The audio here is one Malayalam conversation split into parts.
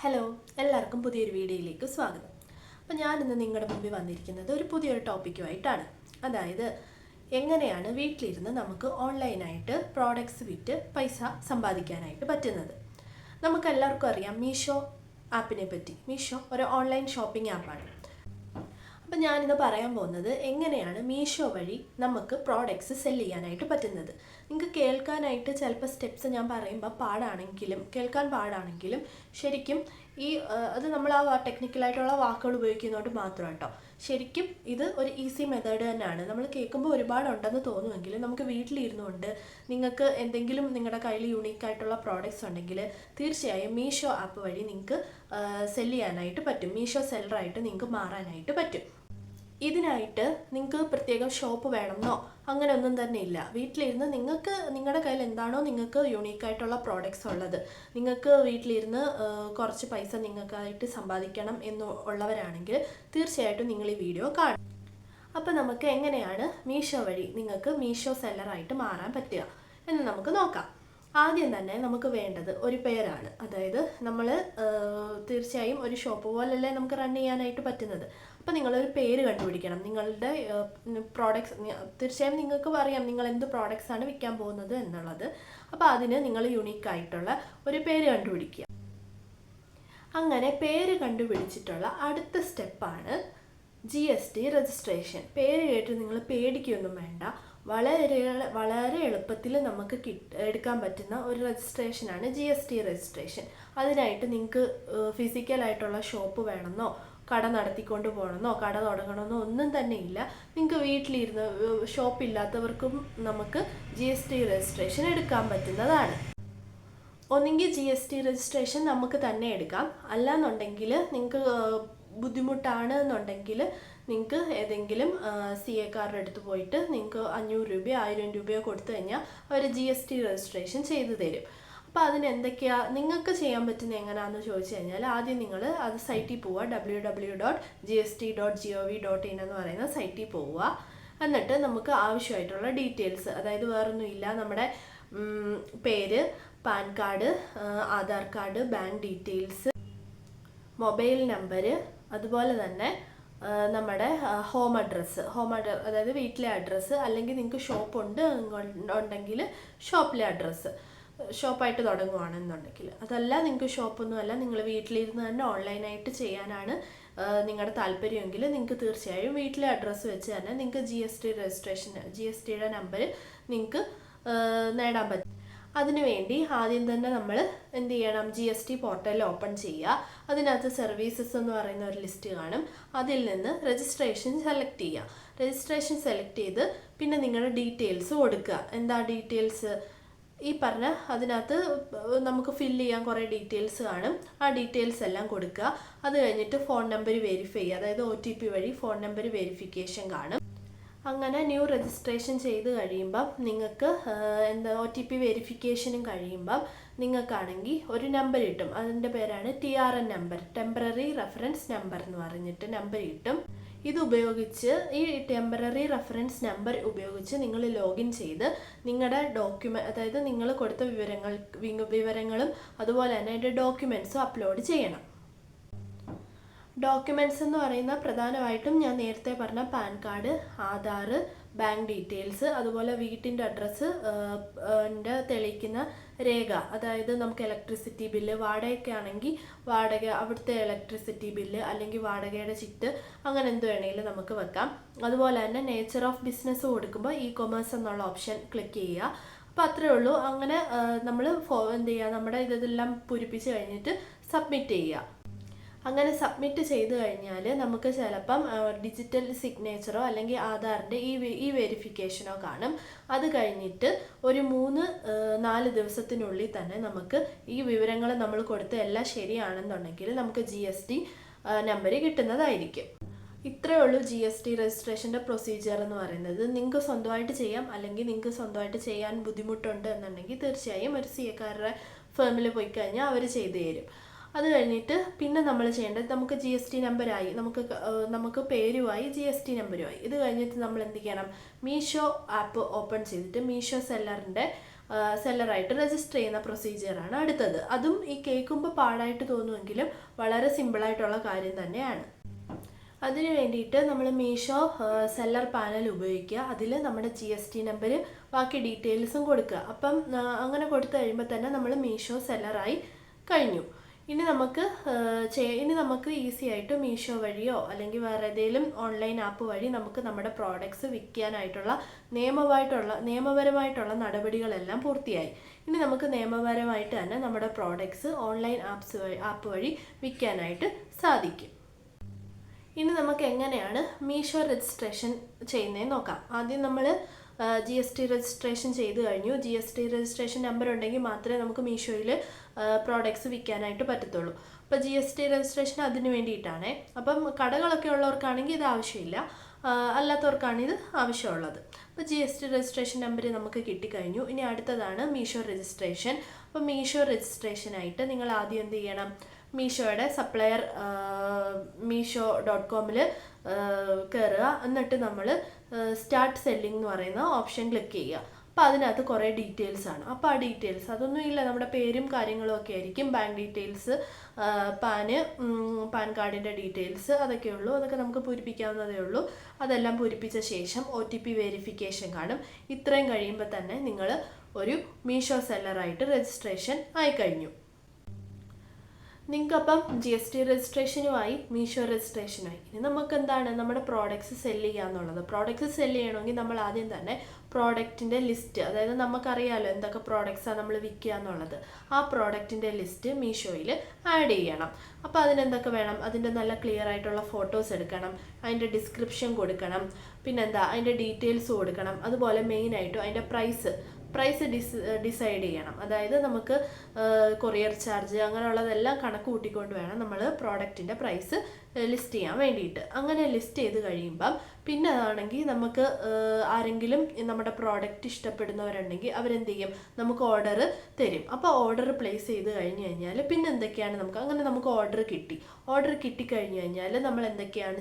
ഹലോ, എല്ലാവർക്കും പുതിയൊരു വീഡിയോയിലേക്ക് സ്വാഗതം. അപ്പോൾ ഞാനിന്ന് നിങ്ങളുടെ മുമ്പിൽ വന്നിരിക്കുന്നത് ഒരു പുതിയൊരു ടോപ്പിക്കുമായിട്ടാണ്. അതായത് എങ്ങനെയാണ് വീട്ടിലിരുന്ന് നമുക്ക് ഓൺലൈനായിട്ട് പ്രോഡക്റ്റ്സ് വിറ്റ് പൈസ സമ്പാദിക്കാനായിട്ട് പറ്റുന്നത്. നമുക്കെല്ലാവർക്കും അറിയാം മീഷോ ആപ്പിനെ പറ്റി. മീഷോ ഒരു ഓൺലൈൻ ഷോപ്പിംഗ് ആപ്പാണ്. അപ്പം ഞാനിന്ന് പറയാൻ പോകുന്നത് എങ്ങനെയാണ് മീഷോ വഴി നമുക്ക് പ്രോഡക്റ്റ്സ് സെല് ചെയ്യാനായിട്ട് പറ്റുന്നത്. നിങ്ങൾക്ക് കേൾക്കാനായിട്ട് ചിലപ്പോൾ സ്റ്റെപ്സ് ഞാൻ പറയുമ്പോൾ കേൾക്കാൻ പാടാണെങ്കിലും ശരിക്കും അത് നമ്മൾ ആ ടെക്നിക്കലായിട്ടുള്ള വാക്കുകൾ ഉപയോഗിക്കുന്നതുകൊണ്ട് മാത്രം കേട്ടോ. ശരിക്കും ഇത് ഒരു ഈസി മെത്തേഡ് തന്നെയാണ്. നമ്മൾ കേൾക്കുമ്പോൾ ഒരുപാടുണ്ടെന്ന് തോന്നുമെങ്കിലും നമുക്ക് വീട്ടിലിരുന്നുകൊണ്ട് നിങ്ങൾക്ക് എന്തെങ്കിലും നിങ്ങളുടെ കയ്യിൽ യൂണീക്കായിട്ടുള്ള പ്രോഡക്റ്റ്സ് ഉണ്ടെങ്കിൽ തീർച്ചയായും മീഷോ ആപ്പ് വഴി നിങ്ങൾക്ക് സെല് ചെയ്യാനായിട്ട് പറ്റും. മീഷോ സെല്ലറായിട്ട് നിങ്ങൾക്ക് മാറാനായിട്ട് പറ്റും. ഇതിനായിട്ട് നിങ്ങൾക്ക് പ്രത്യേകം ഷോപ്പ് വേണമെന്നോ അങ്ങനെ ഒന്നും തന്നെ ഇല്ല. വീട്ടിലിരുന്ന് നിങ്ങൾക്ക് നിങ്ങളുടെ കയ്യിൽ എന്താണോ നിങ്ങൾക്ക് യൂണീക്കായിട്ടുള്ള പ്രോഡക്റ്റ്സ് ഉള്ളത്, നിങ്ങൾക്ക് വീട്ടിലിരുന്ന് കുറച്ച് പൈസ നിങ്ങൾക്കായിട്ട് സമ്പാദിക്കണം എന്നുള്ളവരാണെങ്കിൽ തീർച്ചയായിട്ടും നിങ്ങൾ ഈ വീഡിയോ കാണും. അപ്പോൾ നമുക്ക് എങ്ങനെയാണ് മീഷോ വഴി നിങ്ങൾക്ക് മീഷോ സെല്ലറായിട്ട് മാറാൻ പറ്റുക എന്ന് നമുക്ക് നോക്കാം. ആദ്യം തന്നെ നമുക്ക് വേണ്ടത് ഒരു പേരാണ്. അതായത് നമ്മൾ തീർച്ചയായും ഒരു ഷോപ്പ് പോലല്ലേ നമുക്ക് റൺ ചെയ്യാനായിട്ട് പറ്റുന്നത്. അപ്പോൾ നിങ്ങളൊരു പേര് കണ്ടുപിടിക്കണം. നിങ്ങളുടെ പ്രോഡക്ട്സ് തീർച്ചയായും നിങ്ങൾക്ക് അറിയാം നിങ്ങൾ എന്ത് പ്രോഡക്റ്റ്സ് ആണ് വിൽക്കാൻ പോകുന്നത് എന്നുള്ളത്. അപ്പോൾ അതിന് നിങ്ങൾ യുണീക്കായിട്ടുള്ള ഒരു പേര് കണ്ടുപിടിക്കുക. അങ്ങനെ പേര് കണ്ടുപിടിച്ചിട്ടുള്ള അടുത്ത സ്റ്റെപ്പാണ് GST രജിസ്ട്രേഷൻ. പേര് കേട്ട് നിങ്ങൾ പേടിക്കൊന്നും വേണ്ട. വളരെ എളുപ്പത്തിൽ നമുക്ക് എടുക്കാൻ പറ്റുന്ന ഒരു രജിസ്ട്രേഷനാണ് GST രജിസ്ട്രേഷൻ. അതിനായിട്ട് നിങ്ങൾക്ക് ഫിസിക്കലായിട്ടുള്ള ഷോപ്പ് വേണമെന്നോ കട നടത്തിക്കൊണ്ട് പോകണമെന്നോ കട തുടങ്ങണമെന്നോ ഒന്നും തന്നെ ഇല്ല. നിങ്ങൾക്ക് വീട്ടിലിരുന്ന് ഷോപ്പില്ലാത്തവർക്കും നമുക്ക് GST രജിസ്ട്രേഷൻ എടുക്കാൻ പറ്റുന്നതാണ്. ഒന്നെങ്കിൽ GST രജിസ്ട്രേഷൻ നമുക്ക് തന്നെ എടുക്കാം, അല്ലാന്നുണ്ടെങ്കിൽ നിങ്ങൾക്ക് ബുദ്ധിമുട്ടാണ് എന്നുണ്ടെങ്കിൽ നിങ്ങൾക്ക് ഏതെങ്കിലും CA കാരുടെ അടുത്ത് പോയിട്ട് നിങ്ങൾക്ക് 500 രൂപയോ 1000 രൂപയോ കൊടുത്തു കഴിഞ്ഞാൽ അവർ GST രജിസ്ട്രേഷൻ ചെയ്തു തരും. അപ്പോൾ അതിന് എന്തൊക്കെയാണ് നിങ്ങൾക്ക് ചെയ്യാൻ പറ്റുന്നത് എങ്ങനെയാണെന്ന് ചോദിച്ചു കഴിഞ്ഞാൽ ആദ്യം നിങ്ങൾ അത് സൈറ്റിൽ പോവുക. www.gst.gov.in എന്ന് പറയുന്ന സൈറ്റിൽ പോവുക. എന്നിട്ട് നമുക്ക് ആവശ്യമായിട്ടുള്ള ഡീറ്റെയിൽസ്, അതായത് വേറൊന്നുമില്ല, നമ്മുടെ പേര്, pan card, Aadhaar card, bank details, mobile number, അതുപോലെ തന്നെ നമ്മുടെ ഹോം അഡ്രസ്സ്, അതായത് വീട്ടിലെ അഡ്രസ്സ്, അല്ലെങ്കിൽ നിങ്ങൾക്ക് ഷോപ്പ് ഉണ്ടെങ്കിൽ ഷോപ്പിലെ അഡ്രസ്സ്, ഷോപ്പായിട്ട് തുടങ്ങുകയാണെന്നുണ്ടെങ്കിൽ. അതല്ല നിങ്ങൾക്ക് ഷോപ്പൊന്നുമല്ല, നിങ്ങൾ വീട്ടിലിരുന്ന് തന്നെ ഓൺലൈനായിട്ട് ചെയ്യാനാണ് നിങ്ങളുടെ താല്പര്യമെങ്കിൽ നിങ്ങൾക്ക് തീർച്ചയായും വീട്ടിലെ അഡ്രസ്സ് വെച്ച് തന്നെ നിങ്ങൾക്ക് GSTയുടെ നമ്പർ നിങ്ങൾക്ക് നേടാൻ പറ്റും. അതിനുവേണ്ടി ആദ്യം തന്നെ നമ്മൾ എന്ത് ചെയ്യണം, GST പോർട്ടൽ ഓപ്പൺ ചെയ്യുക. അതിനകത്ത് സർവീസസ് എന്ന് പറയുന്ന ഒരു ലിസ്റ്റ് കാണും. അതിൽ നിന്ന് രജിസ്ട്രേഷൻ സെലക്ട് ചെയ്യുക. രജിസ്ട്രേഷൻ സെലക്ട് ചെയ്ത് പിന്നെ നിങ്ങളുടെ ഡീറ്റെയിൽസ് കൊടുക്കുക. എന്താ ഡീറ്റെയിൽസ് ഈ പറഞ്ഞ അതിനകത്ത് നമുക്ക് ഫില്ല് ചെയ്യാൻ കുറേ ഡീറ്റെയിൽസ് കാണും. ആ ഡീറ്റെയിൽസ് എല്ലാം കൊടുക്കുക. അത് കഴിഞ്ഞിട്ട് ഫോൺ നമ്പർ വെരിഫൈ ചെയ്യുക. അതായത് OTP വഴി ഫോൺ നമ്പർ വെരിഫിക്കേഷൻ കാണും. അങ്ങനെ ന്യൂ രജിസ്ട്രേഷൻ ചെയ്ത് കഴിയുമ്പം നിങ്ങൾക്ക് OTP വെരിഫിക്കേഷനും കഴിയുമ്പം നിങ്ങൾക്കാണെങ്കിൽ ഒരു നമ്പർ കിട്ടും. അതിൻ്റെ പേരാണ് TRN number, temporary reference number എന്ന് പറഞ്ഞിട്ട് നമ്പർ കിട്ടും. ഇത് ഉപയോഗിച്ച് ഈ ടെമ്പററി റെഫറൻസ് നമ്പർ ഉപയോഗിച്ച് നിങ്ങൾ ലോഗിൻ ചെയ്ത് നിങ്ങളുടെ അതായത് നിങ്ങൾ കൊടുത്ത വിവരങ്ങളും അതുപോലെ തന്നെ അതിൻ്റെ ഡോക്യുമെൻറ്റ്സും അപ്ലോഡ് ചെയ്യണം. ഡോക്യുമെൻറ്റ്സ് എന്ന് പറയുന്ന പ്രധാനമായിട്ടും ഞാൻ നേരത്തെ പറഞ്ഞ pan card, Aadhaar, bank details, അതുപോലെ വീട്ടിൻ്റെ അഡ്രസ്സ് തെളിയിക്കുന്ന രേഖ, അതായത് നമുക്ക് ഇലക്ട്രിസിറ്റി ബില്ല്, വാടകയൊക്കെ ആണെങ്കിൽ അവിടുത്തെ ഇലക്ട്രിസിറ്റി ബില്ല്, അല്ലെങ്കിൽ വാടകയുടെ ചിറ്റ്, അങ്ങനെ എന്ത് വേണമെങ്കിലും നമുക്ക് വെക്കാം. അതുപോലെ തന്നെ നേച്ചർ ഓഫ് ബിസിനസ് കൊടുക്കുമ്പോൾ e-commerce എന്നുള്ള ഓപ്ഷൻ ക്ലിക്ക് ചെയ്യുക. അപ്പോൾ അത്രയേ ഉള്ളൂ. അങ്ങനെ നമ്മൾ എന്ത് ചെയ്യുക, നമ്മുടെ ഇതെല്ലാം പൂരിപ്പിച്ച് കഴിഞ്ഞിട്ട് സബ്മിറ്റ് ചെയ്യുക. അങ്ങനെ സബ്മിറ്റ് ചെയ്ത് കഴിഞ്ഞാൽ നമുക്ക് ചിലപ്പം ഡിജിറ്റൽ സിഗ്നേച്ചറോ അല്ലെങ്കിൽ ആധാറിൻ്റെ ഈ വെരിഫിക്കേഷനോ കാണും. അത് കഴിഞ്ഞിട്ട് ഒരു 3-4 ദിവസത്തിനുള്ളിൽ തന്നെ നമുക്ക് ഈ വിവരങ്ങൾ നമ്മൾ കൊടുത്ത എല്ലാം ശരിയാണെന്നുണ്ടെങ്കിൽ നമുക്ക് GST നമ്പർ കിട്ടുന്നതായിരിക്കും. ഇത്രയേ ഉള്ളൂ GST രജിസ്ട്രേഷൻ്റെ പ്രൊസീജിയർ എന്ന് പറയുന്നത്. നിങ്ങൾക്ക് സ്വന്തമായിട്ട് ചെയ്യാം, അല്ലെങ്കിൽ നിങ്ങൾക്ക് സ്വന്തമായിട്ട് ചെയ്യാൻ ബുദ്ധിമുട്ടുണ്ട് എന്നുണ്ടെങ്കിൽ തീർച്ചയായും ഒരു CA കാരുടെ ഫേമിൽ പോയി കഴിഞ്ഞാൽ അവർ ചെയ്തു തരും. അത് കഴിഞ്ഞിട്ട് പിന്നെ നമ്മൾ ചെയ്യേണ്ടത്, നമുക്ക് GST നമ്പറായി, നമുക്ക് പേരുമായി GST നമ്പറുമായി. ഇത് കഴിഞ്ഞിട്ട് നമ്മൾ എന്ത് ചെയ്യണം, മീഷോ ആപ്പ് ഓപ്പൺ ചെയ്തിട്ട് മീഷോ സെല്ലറിൻ്റെ സെല്ലറായിട്ട് രജിസ്റ്റർ ചെയ്യുന്ന പ്രൊസീജിയറാണ് അടുത്തത്. അതും ഈ കേൾക്കുമ്പോൾ പാടായിട്ട് തോന്നുമെങ്കിലും വളരെ സിമ്പിളായിട്ടുള്ള കാര്യം തന്നെയാണ്. അതിന് വേണ്ടിയിട്ട് നമ്മൾ മീഷോ സെല്ലർ പാനൽ ഉപയോഗിക്കുക. അതിൽ നമ്മുടെ GST നമ്പർ ബാക്കി ഡീറ്റെയിൽസും കൊടുക്കുക. അപ്പം അങ്ങനെ കൊടുത്തു കഴിയുമ്പോൾ തന്നെ നമ്മൾ മീഷോ സെല്ലറായി കഴിഞ്ഞു. ഇനി നമുക്ക് ഈസി ആയിട്ട് മീഷോ വഴിയോ അല്ലെങ്കിൽ വേറെ ഏതെങ്കിലും ഓൺലൈൻ ആപ്പ് വഴി നമുക്ക് നമ്മുടെ പ്രോഡക്ട്സ് വിൽക്കാനായിട്ടുള്ള നിയമപരമായിട്ടുള്ള നടപടികളെല്ലാം പൂർത്തിയായി. ഇനി നമുക്ക് നിയമപരമായിട്ട് തന്നെ നമ്മുടെ പ്രോഡക്ട്സ് ഓൺലൈൻ ആപ്പ് വഴി വിൽക്കാനായിട്ട് സാധിക്കും. ഇനി നമുക്ക് എങ്ങനെയാണ് മീഷോ രജിസ്ട്രേഷൻ ചെയ്യുന്നതെന്ന് നോക്കാം. ആദ്യം നമ്മൾ GST രജിസ്ട്രേഷൻ ചെയ്ത് കഴിഞ്ഞു. GST രജിസ്ട്രേഷൻ നമ്പർ ഉണ്ടെങ്കിൽ മാത്രമേ നമുക്ക് മീഷോയിൽ പ്രോഡക്ട്സ് വിൽക്കാനായിട്ട് പറ്റത്തുള്ളൂ. അപ്പോൾ GST രജിസ്ട്രേഷൻ അതിന് വേണ്ടിയിട്ടാണ്. അപ്പം കടകളൊക്കെ ഉള്ളവർക്കാണെങ്കിൽ ഇത് ആവശ്യമില്ല, അല്ലാത്തവർക്കാണ് ഇത് ആവശ്യമുള്ളത്. അപ്പോൾ GST രജിസ്ട്രേഷൻ നമ്പർ നമുക്ക് കിട്ടിക്കഴിഞ്ഞു. ഇനി അടുത്തതാണ് മീഷോ രജിസ്ട്രേഷൻ. അപ്പോൾ മീഷോ രജിസ്ട്രേഷനായിട്ട് നിങ്ങൾ ആദ്യം എന്ത് ചെയ്യണം? മീഷോയുടെ സപ്ലയർ meesho.com കയറുക. എന്നിട്ട് നമ്മൾ സ്റ്റാർട്ട് സെല്ലിംഗ് എന്ന് പറയുന്ന ഓപ്ഷൻ ക്ലിക്ക് ചെയ്യുക. അപ്പോൾ അതിനകത്ത് കുറേ ഡീറ്റെയിൽസാണ്. അപ്പോൾ ആ ഡീറ്റെയിൽസ് അതൊന്നും ഇല്ല, നമ്മുടെ പേരും കാര്യങ്ങളും ഒക്കെ ആയിരിക്കും. ബാങ്ക് ഡീറ്റെയിൽസ്, പാൻ കാർഡിൻ്റെ ഡീറ്റെയിൽസ് അതൊക്കെ ഉള്ളൂ. അതൊക്കെ നമുക്ക് പൂരിപ്പിക്കാവുന്നതേ ഉള്ളൂ. അതെല്ലാം പൂരിപ്പിച്ച ശേഷം OTP വെരിഫിക്കേഷൻ കാണും. ഇത്രയും കഴിയുമ്പോൾ തന്നെ നിങ്ങൾ ഒരു മീഷോ സെല്ലറായിട്ട് രജിസ്ട്രേഷൻ ആയിക്കഴിഞ്ഞു. നിങ്ങൾക്കപ്പം GST രജിസ്ട്രേഷനുമായി മീഷോ രജിസ്ട്രേഷനായി. ഇനി നമുക്ക് എന്താണ് നമ്മുടെ പ്രോഡക്ട്സ് സെല്ല് ചെയ്യുക എന്നുള്ളത്. പ്രോഡക്ട്സ് സെല്ല് ചെയ്യണമെങ്കിൽ നമ്മൾ ആദ്യം തന്നെ പ്രോഡക്റ്റിൻ്റെ ലിസ്റ്റ്, അതായത് നമുക്കറിയാമല്ലോ എന്തൊക്കെ പ്രോഡക്ട്സാണ് നമ്മൾ വിൽക്കുക എന്നുള്ളത്, ആ പ്രോഡക്റ്റിൻ്റെ ലിസ്റ്റ് മീഷോയിൽ ആഡ് ചെയ്യണം. അപ്പോൾ അതിനെന്തൊക്കെ വേണം? അതിൻ്റെ നല്ല ക്ലിയർ ആയിട്ടുള്ള ഫോട്ടോസ് എടുക്കണം, അതിൻ്റെ ഡിസ്ക്രിപ്ഷൻ കൊടുക്കണം, പിന്നെന്താ അതിൻ്റെ ഡീറ്റെയിൽസ് കൊടുക്കണം. അതുപോലെ മെയിനായിട്ടും അതിൻ്റെ പ്രൈസ് ഡിസൈഡ് ചെയ്യണം. അതായത് നമുക്ക് കൊറിയർ ചാർജ് അങ്ങനെയുള്ളതെല്ലാം കണക്ക് കൂട്ടിക്കൊണ്ട് വേണം നമ്മൾ പ്രോഡക്റ്റിൻ്റെ പ്രൈസ് ലിസ്റ്റ് ചെയ്യാൻ വേണ്ടിയിട്ട്. അങ്ങനെ ലിസ്റ്റ് ചെയ്ത് കഴിയുമ്പം പിന്നെ അതാണെങ്കിൽ നമുക്ക് ആരെങ്കിലും നമ്മുടെ പ്രോഡക്റ്റ് ഇഷ്ടപ്പെടുന്നവരുണ്ടെങ്കിൽ അവരെന്ത് ചെയ്യും? നമുക്ക് ഓർഡർ തരും. അപ്പോൾ ഓർഡർ പ്ലേസ് ചെയ്ത് കഴിഞ്ഞ് കഴിഞ്ഞാൽ പിന്നെ എന്തൊക്കെയാണ് നമുക്ക് ഓർഡർ കിട്ടിക്കഴിഞ്ഞ് കഴിഞ്ഞാൽ നമ്മൾ എന്തൊക്കെയാണ്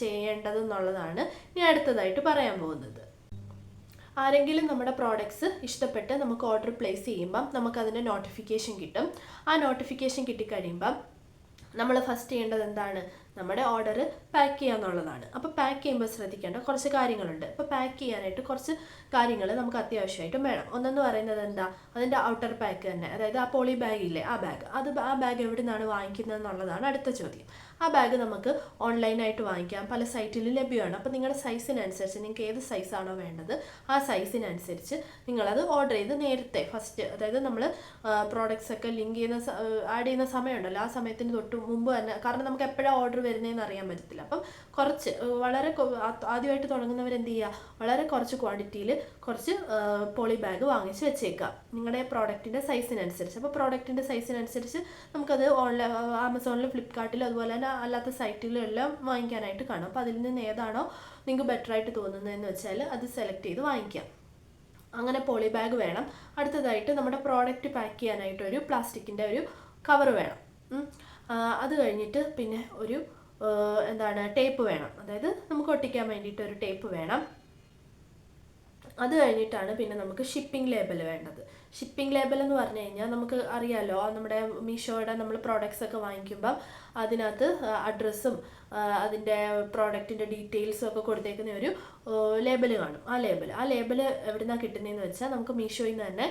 ചെയ്യേണ്ടതെന്നുള്ളതാണ് ഇനി അടുത്തതായിട്ട് പറയാൻ പോകുന്നത്. ആരെങ്കിലും നമ്മുടെ പ്രോഡക്ട്സ് ഇഷ്ടപ്പെട്ട് നമുക്ക് ഓർഡർ പ്ലേസ് ചെയ്യുമ്പം നമുക്കതിൻ്റെ നോട്ടിഫിക്കേഷൻ കിട്ടും. ആ നോട്ടിഫിക്കേഷൻ കിട്ടിക്കഴിയുമ്പം നമ്മൾ ഫസ്റ്റ് ചെയ്യേണ്ടത് എന്താണ്? നമ്മുടെ ഓർഡർ പാക്ക് ചെയ്യുക എന്നുള്ളതാണ്. അപ്പോൾ പാക്ക് ചെയ്യുമ്പോൾ ശ്രദ്ധിക്കേണ്ട കുറച്ച് കാര്യങ്ങളുണ്ട്. അപ്പോൾ പാക്ക് ചെയ്യാനായിട്ട് കുറച്ച് കാര്യങ്ങൾ നമുക്ക് അത്യാവശ്യമായിട്ടും വേണം. ഒന്നെന്ന് പറയുന്നത് എന്താ? അതിൻ്റെ ഔട്ടർ പാക്ക് തന്നെ, അതായത് ആ പോളി ബാഗില്ലേ ആ ബാഗ് എവിടെ നിന്നാണ് വാങ്ങിക്കുന്നത് എന്നുള്ളതാണ് അടുത്ത ചോദ്യം. ആ ബാഗ് നമുക്ക് ഓൺലൈനായിട്ട് വാങ്ങിക്കാം, പല സൈറ്റിലും ലഭ്യമാണ്. അപ്പോൾ നിങ്ങളുടെ സൈസിനനുസരിച്ച് നിങ്ങൾക്ക് ഏത് സൈസാണോ വേണ്ടത് ആ സൈസിനനുസരിച്ച് നിങ്ങളത് ഓർഡർ ചെയ്ത് നേരത്തെ അതായത് നമ്മൾ പ്രോഡക്ട്സ് ഒക്കെ ആഡ് ചെയ്യുന്ന സമയമുണ്ടല്ലോ, ആ സമയത്തിന് തൊട്ട് മുമ്പ് തന്നെ, കാരണം നമുക്ക് എപ്പോഴാണ് ഓർഡർ വരുന്നതെന്ന് അറിയാൻ പറ്റത്തില്ല. അപ്പം ആദ്യമായിട്ട് തുടങ്ങുന്നവരെന്ത് ചെയ്യുക? വളരെ കുറച്ച് ക്വാണ്ടിറ്റിയിൽ കുറച്ച് പോളി ബാഗ് വാങ്ങിച്ച് വെച്ചേക്കുക നിങ്ങളുടെ പ്രോഡക്റ്റിൻ്റെ സൈസിനനുസരിച്ച്. അപ്പോൾ പ്രോഡക്റ്റിൻ്റെ സൈസിനനുസരിച്ച് നമുക്കത് ആമസോണിലും ഫ്ലിപ്കാർട്ടിലും അതുപോലെ തന്നെ അല്ലാത്ത സൈറ്റിലും എല്ലാം വാങ്ങിക്കാനായിട്ട് കാണും. അപ്പോൾ അതിൽ നിന്ന് ഏതാണോ നിങ്ങൾക്ക് ബെറ്ററായിട്ട് തോന്നുന്നതെന്ന് വെച്ചാൽ അത് സെലക്ട് ചെയ്ത് വാങ്ങിക്കാം. അങ്ങനെ പോളി ബാഗ് വേണം. അടുത്തതായിട്ട് നമ്മുടെ പ്രോഡക്റ്റ് പാക്ക് ചെയ്യാനായിട്ടൊരു പ്ലാസ്റ്റിക്കിൻ്റെ ഒരു കവർ വേണം. അത് കഴിഞ്ഞിട്ട് പിന്നെ ഒരു ടേപ്പ് വേണം, അതായത് നമുക്ക് ഒട്ടിക്കാൻ വേണ്ടിയിട്ട് ഒരു ടേപ്പ് വേണം. അത് കഴിഞ്ഞിട്ടാണ് പിന്നെ നമുക്ക് ഷിപ്പിംഗ് ലേബൽ വേണ്ടത്. ഷിപ്പിംഗ് ലേബൽ എന്ന് പറഞ്ഞു കഴിഞ്ഞാൽ നമുക്ക് അറിയാമല്ലോ, നമ്മുടെ മീഷോയുടെ നമ്മൾ പ്രോഡക്ട്സ് ഒക്കെ വാങ്ങിക്കുമ്പം അതിനകത്ത് അഡ്രസ്സും അതിൻ്റെ പ്രോഡക്റ്റിൻ്റെ ഡീറ്റെയിൽസും ഒക്കെ കൊടുത്തേക്കുന്ന ഒരു ലേബൽ കാണും. ആ ലേബൽ എവിടെ നിന്നാണ് കിട്ടുന്നതെന്ന് വെച്ചാൽ നമുക്ക് മീഷോയിൽ നിന്ന് തന്നെ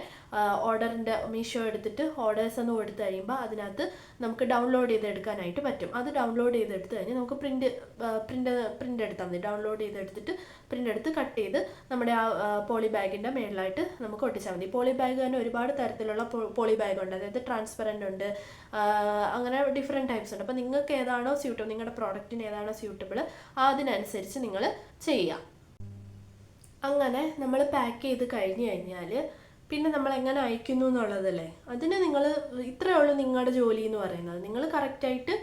മീഷോ എടുത്തിട്ട് ഓർഡേഴ്സ് ഒന്ന് കൊടുത്തു കഴിയുമ്പോൾ അതിനകത്ത് നമുക്ക് ഡൗൺലോഡ് ചെയ്തെടുക്കാനായിട്ട് പറ്റും. അത് ഡൗൺലോഡ് ചെയ്തെടുത്ത് കഴിഞ്ഞാൽ നമുക്ക് പ്രിൻ്റ് എടുത്താൽ മതി. ഡൗൺലോഡ് ചെയ്തെടുത്തിട്ട് പ്രിൻ്റ് എടുത്ത് കട്ട് ചെയ്ത് നമ്മുടെ ആ പോളി ബാഗിൻ്റെ മേളിലായിട്ട് നമുക്ക് ഒട്ടിച്ചാൽ മതി. പോളി ബാഗ് തന്നെ ഒരുപാട് തരത്തിലുള്ള പോളി ബാഗ് ഉണ്ട്, അതായത് ട്രാൻസ്പെറൻ്റ് ഉണ്ട്, അങ്ങനെ ഡിഫറെൻറ്റ് ടൈപ്സ് ഉണ്ട്. അപ്പോൾ നിങ്ങൾക്ക് ഏതാണോ സ്യൂട്ടബിൾ, നിങ്ങളുടെ പ്രോഡക്റ്റിന് ഏതാണോ സ്യൂട്ടബിൾ അതിനനുസരിച്ച് നിങ്ങൾ ചെയ്യുക. അങ്ങനെ നമ്മൾ പാക്ക് ചെയ്ത് കഴിഞ്ഞ് കഴിഞ്ഞാൽ പിന്നെ നമ്മൾ എങ്ങനെ അയക്കുന്നു എന്നുള്ളതല്ലേ, അതിന് നിങ്ങൾ ഇത്രയേ ഉള്ളൂ നിങ്ങളുടെ ജോലി എന്ന് പറയുന്നത്. നിങ്ങൾ കറക്റ്റായിട്ട്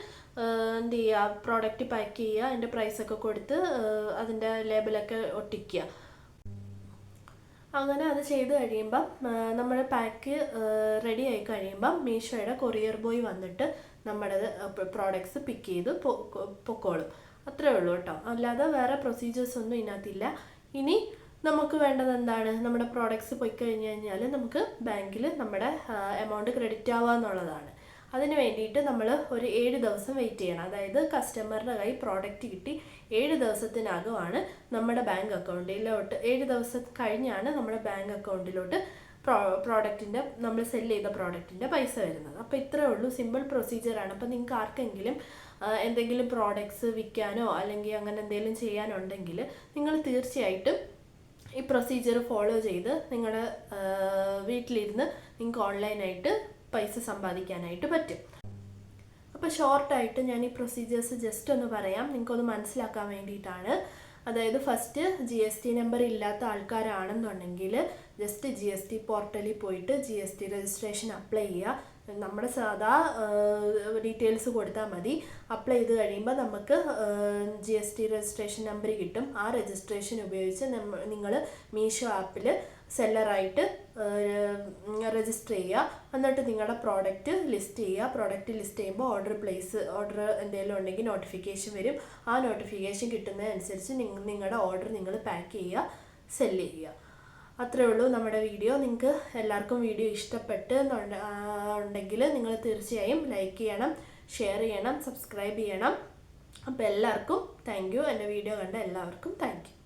എന്ത് ചെയ്യുക, പ്രോഡക്റ്റ് പാക്ക് ചെയ്യുക, അതിൻ്റെ പ്രൈസൊക്കെ കൊടുത്ത് അതിൻ്റെ ലേബലൊക്കെ ഒട്ടിക്കുക. അങ്ങനെ അത് ചെയ്ത് കഴിയുമ്പം നമ്മുടെ പാക്ക് റെഡി ആയി കഴിയുമ്പം മീഷോയുടെ കൊറിയർ ബോയ് വന്നിട്ട് നമ്മുടെ പ്രോഡക്ട്സ് പിക്ക് ചെയ്ത് പൊക്കോളും. അത്രേ ഉള്ളൂ കേട്ടോ, അല്ലാതെ വേറെ പ്രൊസീജിയേഴ്സ് ഒന്നും ഇതിനകത്തില്ല. ഇനി നമുക്ക് വേണ്ടത് എന്താണ്? നമ്മുടെ പ്രോഡക്ട്സ് പോയി കഴിഞ്ഞ് കഴിഞ്ഞാൽ നമുക്ക് ബാങ്കിൽ നമ്മുടെ എമൗണ്ട് ക്രെഡിറ്റ് ആവുക എന്നുള്ളതാണ്. അതിന് വേണ്ടിയിട്ട് നമ്മൾ ഒരു 7 ദിവസം വെയിറ്റ് ചെയ്യണം. അതായത് കസ്റ്റമറുടെ കയ്യിൽ പ്രോഡക്റ്റ് കിട്ടി 7 ദിവസത്തിനകമാണ് നമ്മുടെ ബാങ്ക് അക്കൗണ്ടിലോട്ട്, 7 ദിവസം കഴിഞ്ഞാണ് നമ്മുടെ ബാങ്ക് അക്കൗണ്ടിലോട്ട് പ്രോഡക്റ്റിൻ്റെ, നമ്മൾ സെല് ചെയ്ത പ്രോഡക്റ്റിൻ്റെ പൈസ വരുന്നത്. അപ്പോൾ ഇത്രയേ ഉള്ളൂ, സിമ്പിൾ പ്രൊസീജിയറാണ്. അപ്പോൾ നിങ്ങൾക്ക് ആർക്കെങ്കിലും എന്തെങ്കിലും പ്രോഡക്ട്സ് വിൽക്കാനോ അല്ലെങ്കിൽ അങ്ങനെ എന്തെങ്കിലും ചെയ്യാനുണ്ടെങ്കിൽ നിങ്ങൾ തീർച്ചയായിട്ടും ഈ പ്രൊസീജിയർ ഫോളോ ചെയ്ത് നിങ്ങളുടെ വീട്ടിലിരുന്ന് നിങ്ങൾക്ക് ഓൺലൈനായിട്ട് പൈസ സമ്പാദിക്കാനായിട്ട് പറ്റും. അപ്പോൾ ഷോർട്ടായിട്ട് ഞാൻ ഈ പ്രൊസീജിയേഴ്സ് ജസ്റ്റ് ഒന്ന് പറയാം, നിങ്ങൾക്കൊന്ന് മനസ്സിലാക്കാൻ വേണ്ടിയിട്ടാണ്. അതായത് ഫസ്റ്റ് GST നമ്പർ ഇല്ലാത്ത ആൾക്കാരാണെന്നുണ്ടെങ്കിൽ ജസ്റ്റ് GST പോർട്ടലിൽ പോയിട്ട് GST രജിസ്ട്രേഷൻ അപ്ലൈ ചെയ്യുക. നമ്മുടെ സാധാ ഡീറ്റെയിൽസ് കൊടുത്താൽ മതി. അപ്ലൈ ചെയ്ത് കഴിയുമ്പോൾ നമുക്ക് GST രജിസ്ട്രേഷൻ നമ്പർ കിട്ടും. ആ രജിസ്ട്രേഷൻ ഉപയോഗിച്ച് നിങ്ങൾ മീഷോ ആപ്പിൽ സെല്ലറായിട്ട് രജിസ്റ്റർ ചെയ്യുക. എന്നിട്ട് നിങ്ങളുടെ പ്രോഡക്റ്റ് ലിസ്റ്റ് ചെയ്യുക. പ്രോഡക്റ്റ് ലിസ്റ്റ് ചെയ്യുമ്പോൾ ഓർഡർ എന്തെങ്കിലും ഉണ്ടെങ്കിൽ നോട്ടിഫിക്കേഷൻ വരും. ആ നോട്ടിഫിക്കേഷൻ കിട്ടുന്നതനുസരിച്ച് നിങ്ങളുടെ ഓർഡർ നിങ്ങൾ പാക്ക് ചെയ്യുക, സെല്ല് ചെയ്യുക. അത്രേ ഉള്ളൂ നമ്മുടെ വീഡിയോ. നിങ്ങൾക്ക് എല്ലാവർക്കും വീഡിയോ ഇഷ്ടപ്പെട്ട് ഉണ്ടെങ്കിൽ നിങ്ങൾ തീർച്ചയായും ലൈക്ക് ചെയ്യണം, ഷെയർ ചെയ്യണം, സബ്സ്ക്രൈബ് ചെയ്യണം. അപ്പോൾ എല്ലാവർക്കും താങ്ക് യു. എൻ്റെ വീഡിയോ കണ്ട എല്ലാവർക്കും താങ്ക് യു.